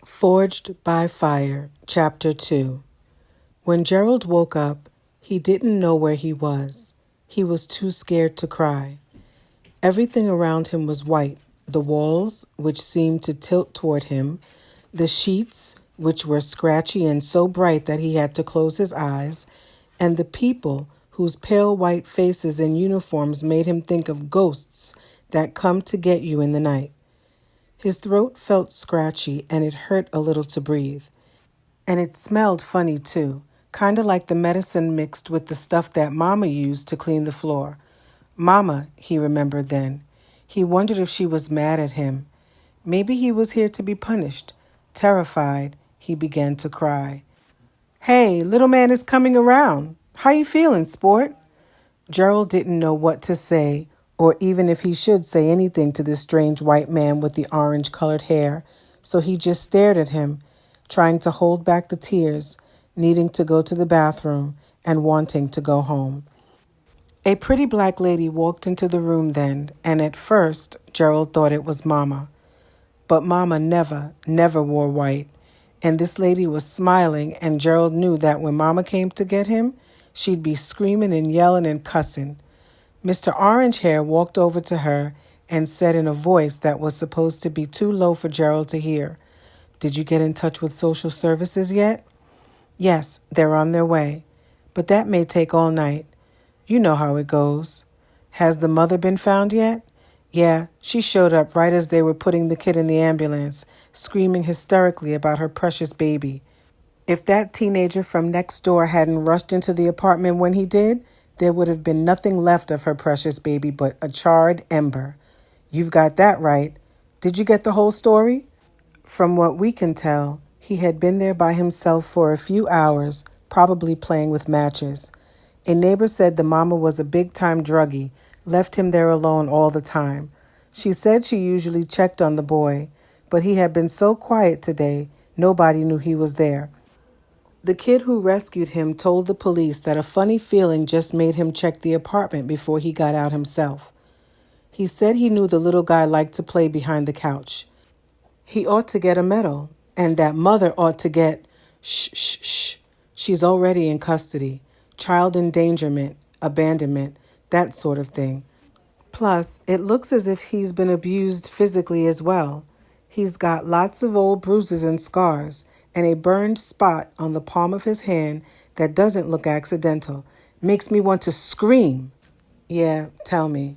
Forged by Fire, Chapter 2. When Gerald woke up, he didn't know where he was. He was too scared to cry. Everything around him was white. The walls, which seemed to tilt toward him, the sheets, which were scratchy and so bright that he had to close his eyes, and the people whose pale white faces and uniforms made him think of ghosts that come to get you in the night. His throat felt scratchy and it hurt a little to breathe. And it smelled funny too, kind of like the medicine mixed with the stuff that Mama used to clean the floor. Mama, he remembered then. He wondered if she was mad at him. Maybe he was here to be punished. Terrified, he began to cry. "Hey, little man is coming around. How you feeling, sport?" Gerald didn't know what to say, or even if he should say anything to this strange white man with the orange-colored hair, so he just stared at him, trying to hold back the tears, needing to go to the bathroom, and wanting to go home. A pretty black lady walked into the room then, and at first Gerald thought it was Mama. But Mama never wore white, and this lady was smiling, and Gerald knew that when Mama came to get him, she'd be screaming and yelling and cussing. Mr. Orange Hair walked over to her and said in a voice that was supposed to be too low for Gerald to hear, "Did you get in touch with social services yet?" "Yes, they're on their way, but that may take all night. You know how it goes." "Has the mother been found yet?" "Yeah, she showed up right as they were putting the kid in the ambulance, screaming hysterically about her precious baby. If that teenager from next door hadn't rushed into the apartment when he did, there would have been nothing left of her precious baby but a charred ember." "You've got that right. Did you get the whole story?" "From what we can tell, he had been there by himself for a few hours, probably playing with matches. A neighbor said the mama was a big-time druggie, left him there alone all the time. She said she usually checked on the boy, but he had been so quiet today, nobody knew he was there. The kid who rescued him told the police that a funny feeling just made him check the apartment before he got out himself. He said he knew the little guy liked to play behind the couch. He ought to get a medal, and that mother ought to get— Shh, shh, shh. She's already in custody. Child endangerment, abandonment, that sort of thing. Plus, it looks as if he's been abused physically as well. He's got lots of old bruises and scars, and a burned spot on the palm of his hand that doesn't look accidental. Makes me want to scream." "Yeah, tell me.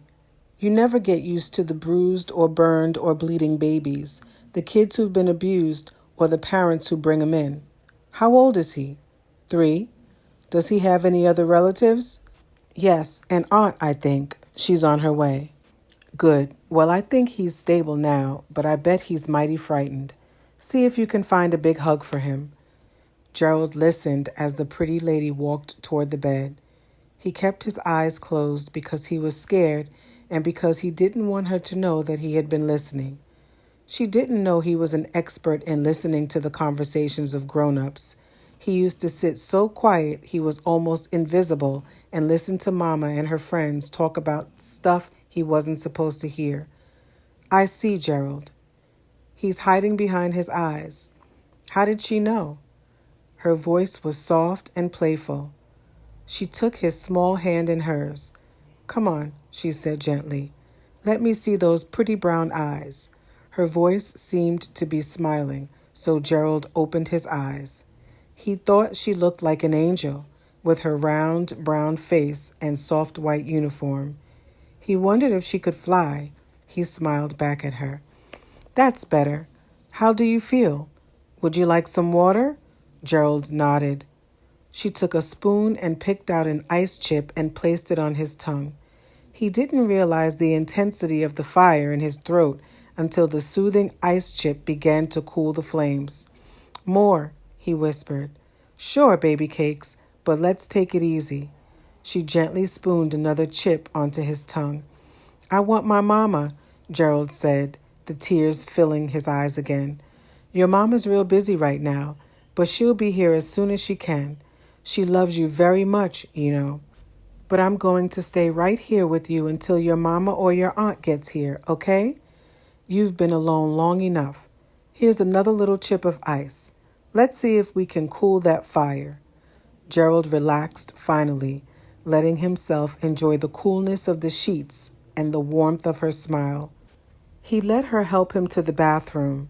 You never get used to the bruised or burned or bleeding babies, the kids who've been abused, or the parents who bring them in. How old is he? 3? Does he have any other relatives?" "Yes, an aunt, I think. She's on her way." "Good. Well, I think he's stable now, but I bet he's mighty frightened. See if you can find a big hug for him." Gerald listened as the pretty lady walked toward the bed. He kept his eyes closed because he was scared and because he didn't want her to know that he had been listening. She didn't know he was an expert in listening to the conversations of grown-ups. He used to sit so quiet he was almost invisible and listen to Mama and her friends talk about stuff he wasn't supposed to hear. "I see, Gerald." "He's hiding behind his eyes." "How did she know?" Her voice was soft and playful. She took his small hand in hers. "Come on," she said gently. "Let me see those pretty brown eyes." Her voice seemed to be smiling, so Gerald opened his eyes. He thought she looked like an angel, with her round brown face and soft white uniform. He wondered if she could fly. He smiled back at her. "That's better. How do you feel? Would you like some water?" Gerald nodded. She took a spoon and picked out an ice chip and placed it on his tongue. He didn't realize the intensity of the fire in his throat until the soothing ice chip began to cool the flames. "More," he whispered. "Sure, baby cakes, but let's take it easy." She gently spooned another chip onto his tongue. "I want my mama," Gerald said, the tears filling his eyes again. "Your mama's real busy right now, but she'll be here as soon as she can. She loves you very much, you know. But I'm going to stay right here with you until your mama or your aunt gets here, okay? You've been alone long enough." Here's another little chip of ice. Let's see if we can cool that fire. Gerald relaxed finally, letting himself enjoy the coolness of the sheets and the warmth of her smile. He let her help him to the bathroom,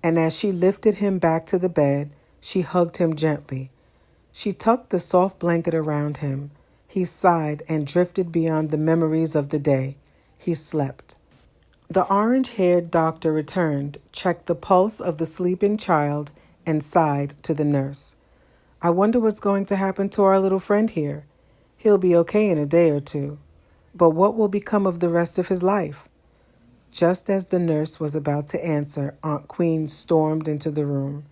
and as she lifted him back to the bed, she hugged him gently. She tucked the soft blanket around him. He sighed and drifted beyond the memories of the day. He slept. The orange-haired doctor returned, checked the pulse of the sleeping child, and sighed to the nurse. I wonder what's going to happen to our little friend here. He'll be okay in a day or two. But what will become of the rest of his life? Just as the nurse was about to answer, Aunt Queen stormed into the room.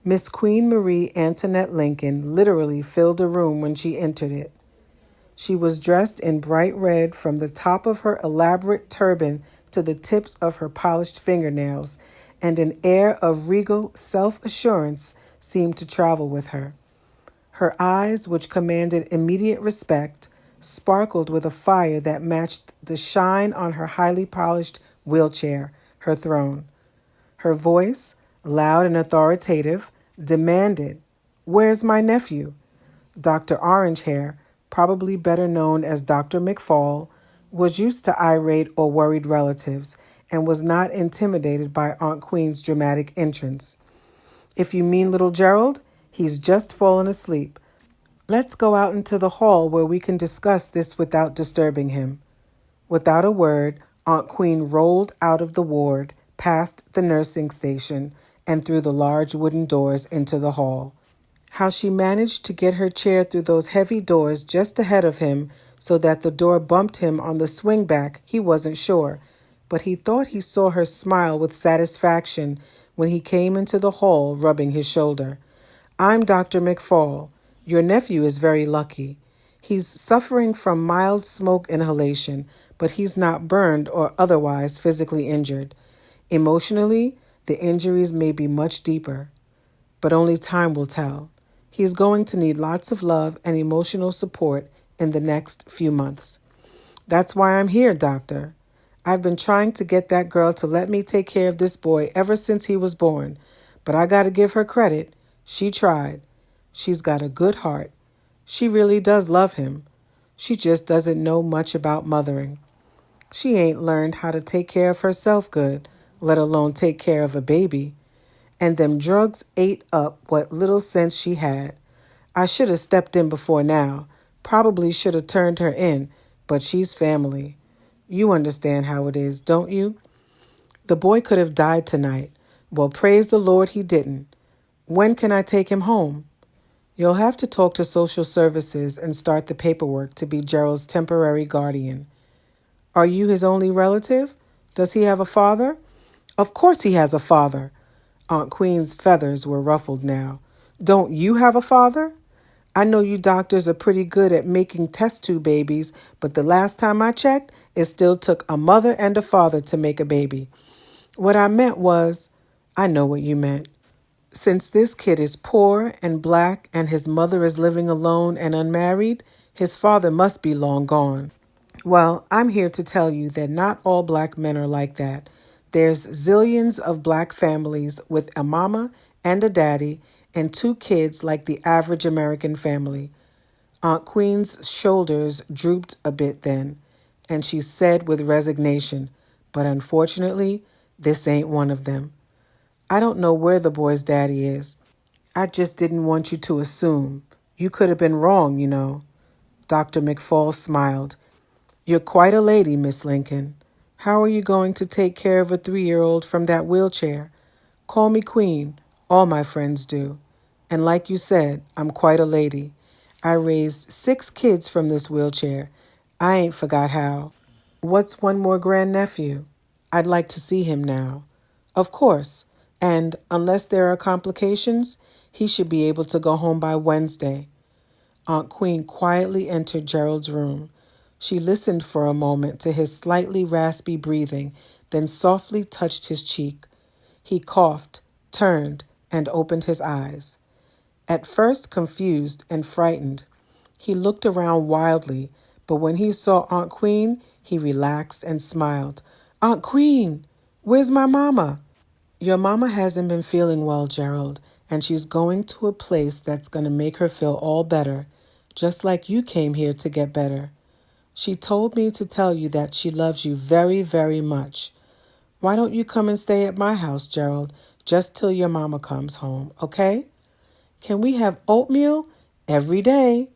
Miss Queen Marie Antoinette Lincoln literally filled a room when she entered it. She was dressed in bright red from the top of her elaborate turban to the tips of her polished fingernails, and an air of regal self-assurance seemed to travel with her. Her eyes, which commanded immediate respect, sparkled with a fire that matched the shine on her highly polished wheelchair, her throne. Her voice, loud and authoritative, demanded, "Where's my nephew?" Dr. Orangehair, probably better known as Dr. McFall, was used to irate or worried relatives and was not intimidated by Aunt Queen's dramatic entrance. "If you mean little Gerald, he's just fallen asleep. Let's go out into the hall where we can discuss this without disturbing him." Without a word, Aunt Queen rolled out of the ward, past the nursing station, and through the large wooden doors into the hall. How she managed to get her chair through those heavy doors just ahead of him so that the door bumped him on the swingback, he wasn't sure, but he thought he saw her smile with satisfaction when he came into the hall rubbing his shoulder. "I'm Dr. McFall. Your nephew is very lucky. He's suffering from mild smoke inhalation, but he's not burned or otherwise physically injured. Emotionally, the injuries may be much deeper, but only time will tell. He's going to need lots of love and emotional support in the next few months. That's why I'm here, doctor. I've been trying to get that girl to let me take care of this boy ever since he was born, but I got to give her credit. She tried. She's got a good heart. She really does love him. She just doesn't know much about mothering. She ain't learned how to take care of herself good, let alone take care of a baby. And them drugs ate up what little sense she had. I should have stepped in before now. Probably should have turned her in, but she's family. You understand how it is, don't you? The boy could have died tonight. Well, praise the Lord he didn't. When can I take him home?" "You'll have to talk to social services and start the paperwork to be Gerald's temporary guardian." "Are you his only relative? Does he have a father?" "Of course he has a father." Aunt Queen's feathers were ruffled now. "Don't you have a father? I know you doctors are pretty good at making test tube babies, but the last time I checked, it still took a mother and a father to make a baby. What I meant was, I know what you meant. Since this kid is poor and black and his mother is living alone and unmarried, his father must be long gone. Well, I'm here to tell you that not all black men are like that. There's zillions of black families with a mama and a daddy and 2 kids like the average American family." Aunt Queen's shoulders drooped a bit then, and she said with resignation, "But unfortunately, this ain't one of them. I don't know where the boy's daddy is. I just didn't want you to assume. You could have been wrong, you know." Dr. McFall smiled. "You're quite a lady, Miss Lincoln. How are you going to take care of a 3-year-old from that wheelchair? Call me Queen. All my friends do. And like you said, I'm quite a lady. I raised 6 kids from this wheelchair. I ain't forgot how. What's one more grandnephew? I'd like to see him now." "Of course. And unless there are complications, he should be able to go home by Wednesday." Aunt Queen quietly entered Gerald's room. She listened for a moment to his slightly raspy breathing, then softly touched his cheek. He coughed, turned, and opened his eyes. At first confused and frightened, he looked around wildly, but when he saw Aunt Queen, he relaxed and smiled. "Aunt Queen, where's my mama?" Your mama hasn't been feeling well, Gerald, and she's going to a place that's going to make her feel all better, just like you came here to get better. She told me to tell you that she loves you very, very much. Why don't you come and stay at my house, Gerald, just till your mama comes home, okay? Can we have oatmeal every day?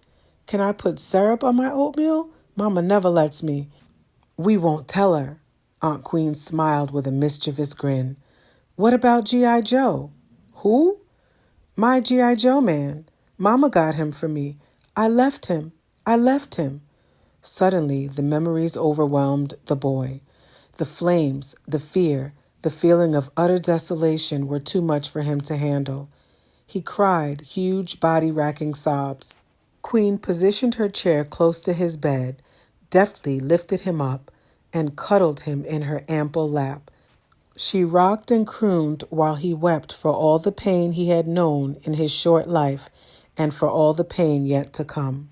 Can I put syrup on my oatmeal? Mama never lets me. We won't tell her. Aunt Queen smiled with a mischievous grin. What about G.I. Joe? Who? My G.I. Joe man. Mama got him for me. I left him. I left him. Suddenly, the memories overwhelmed the boy. The flames, the fear, the feeling of utter desolation were too much for him to handle. He cried huge body-racking sobs. Queen positioned her chair close to his bed, deftly lifted him up, and cuddled him in her ample lap. She rocked and crooned while he wept for all the pain he had known in his short life and for all the pain yet to come.